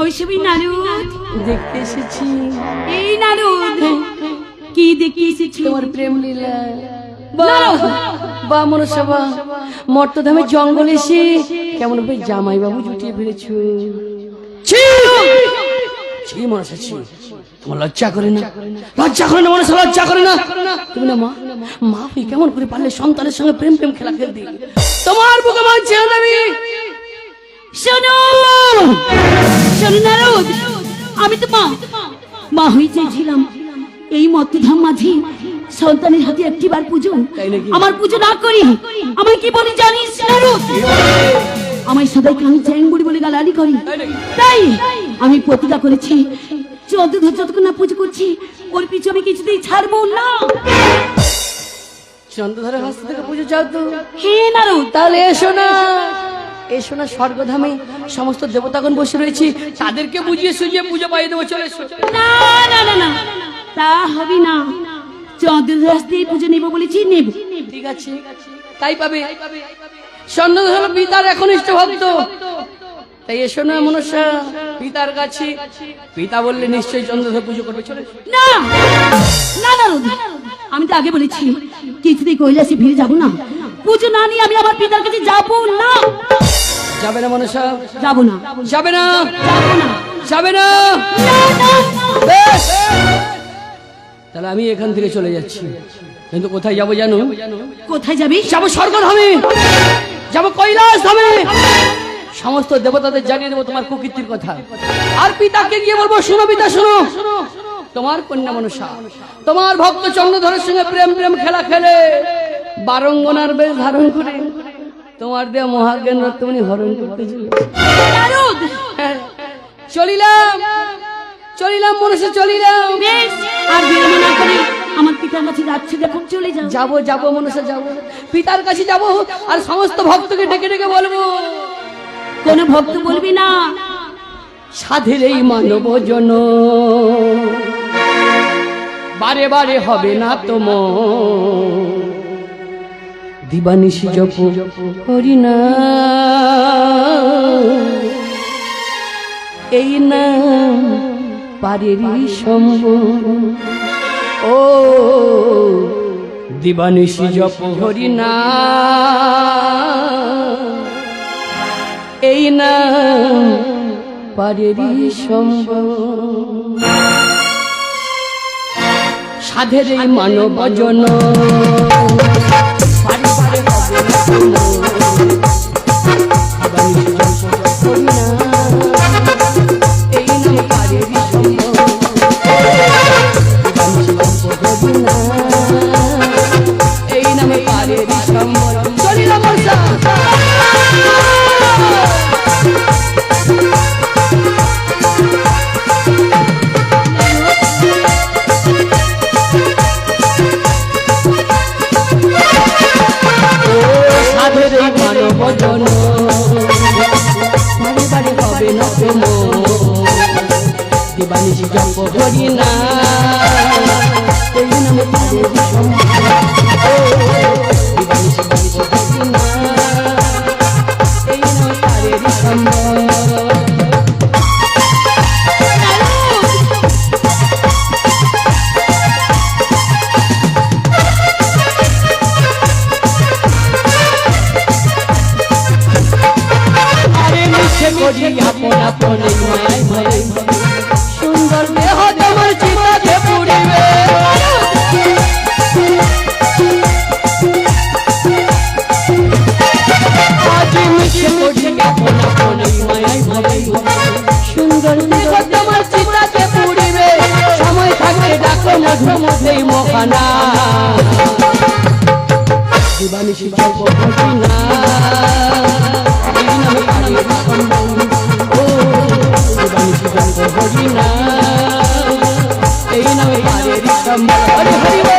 ওইসবই নারদ দেখতে এসেছি। এই নারদ কি দেখতে এসেছি? তোমার প্রেম লীলা। বা মনসা বা মর্তধামে জঙ্গলে এসে কেমন ভাবে জামাই বাবু জুটিয়ে ফেলেছো। ছি মনসা ছি, তোমার লজ্জা করে না? লজ্জা করে না মনসা? লজ্জা করে না? তুমি না মা, মা হয়ে কেমন করে পারলে সন্তানের সঙ্গে প্রেম প্রেম খেলা খেলতে? তোমার বুকে মা ছেড়ে দেবি। শোনো শোনো নারদ, আমি তো মা হয়ে চেয়েছিলাম এই মর্তধাম মাঝি সন্তানের হাতে একটিবার পুজো। আমার পুজো না করি আমায় কি বলি জানিস নারদ? আমায় সবাই কামি চ্যাং বুড়ি বলে গালালি করি। তাই আমি প্রতিজ্ঞা করেছি চন্দ্রধর যতক্ষণ না পুজো করছি ওর পিছু আমি কিছুতেই ছাড়বো না। চন্দ্রধরের হাত থেকে পুজো চাও তো? হে নারদ, তাহলে এসো না, এসো না, স্বর্গধামে সমস্ত দেবতাগণ বসে রয়েছি, তাদেরকে বুঝিয়ে সুঝিয়ে পুজো পাইয়ে দেবো। চলে এসো। না না না না, তা হবে না। চন্দ্রধর হাত দিয়ে পুজো নেবো বলেছি, নেব। ঠিক আছে, তাই পাবে। চন্দ্রধর হলো পিতার একনিষ্ঠ ভক্ত, তাই এসো না মনসা পিতার কাছে। পিতা বললে নিশ্চয়ই চন্দ্রধর পুজো করবে। চলে এসো। না না নারদ, আমি তো আগে বলেছি কিছুতেই কৈলাসে ফিরে যাবো না। পুজো না নিয়ে আমি আমার পিতার কাছে যাবো না। যাবে না মনসা? যাবো না, যাবে না, যাবো না, যাবে না? বেশ, তাহলে আমি এখান থেকে চলে যাচ্ছি, কিন্তু কোথায় যাবো জানো? কোথায় যাবি? যাবো স্বর্গধামে, যাবো কৈলাস ধামে। সমস্ত দেবতাদের জানিয়ে দেবো তোমার কুকীর্তির কথা। আর পিতাকে গিয়ে বলবো, শোনো পিতা শোনো, তোমার কন্যা মনসা তোমার ভক্ত চন্দ্রধরের সঙ্গে প্রেম প্রেম খেলা খেলে বারঙ্গনার বেশ ধারণ করে তোমার দেহ মহাজ্ঞান রত্নমণি হরণ করতে নারদ, চলিলাম, চলিলাম মনসা, চলিলাম। বেশ, আর বিলম্ব না করে আমার পিতার কাছে যাচ্ছে যখন চলে যাও। যাবো যাবো মনসা, যাবো পিতার কাছে যাবো, আর সমস্ত ভক্তকে ডেকে ডেকে বলবো। কোন ভক্ত বলবি না, সাধের এই মানব জন বারে বারে হবে না তোম, দিবানিশি জপ করি না এই না পারেরই সম্ভব। ও দিবানিশি জপ করি না এই না পারেরই সম্ভব। সাধের এই মানব জন পারে পারে হবে না কোনো, দিবানিশি জপ করি না এই না পারেরই সম্ভব। দিবানিশি জপ করি না এই নামে পারেরই সম্ভব। চলিলাম মনসা। বারে বারে হবে না কোনো, দিবানিশি জপ করি না এই নামে পারেরই সম্ভব। দিবানিশি জপ করি না এই নামে পারেরই সম্ভব। সুন্দর দেহ তোমার চিতাতে পুড়িবে, আজি মিছে করি আপন আপন মায়াই ভাই। সুন্দর দেহ তোমার চিতাতে পুড়িবে, সময় থাকতে ডাকো মধু মধুই মোখানা। দিবানিশি জপ করি না এই নামে পারেরই সম্ভব। দিবানিশি জপ করি না এই নামে পারেরই সম্ভব। হরি হরি।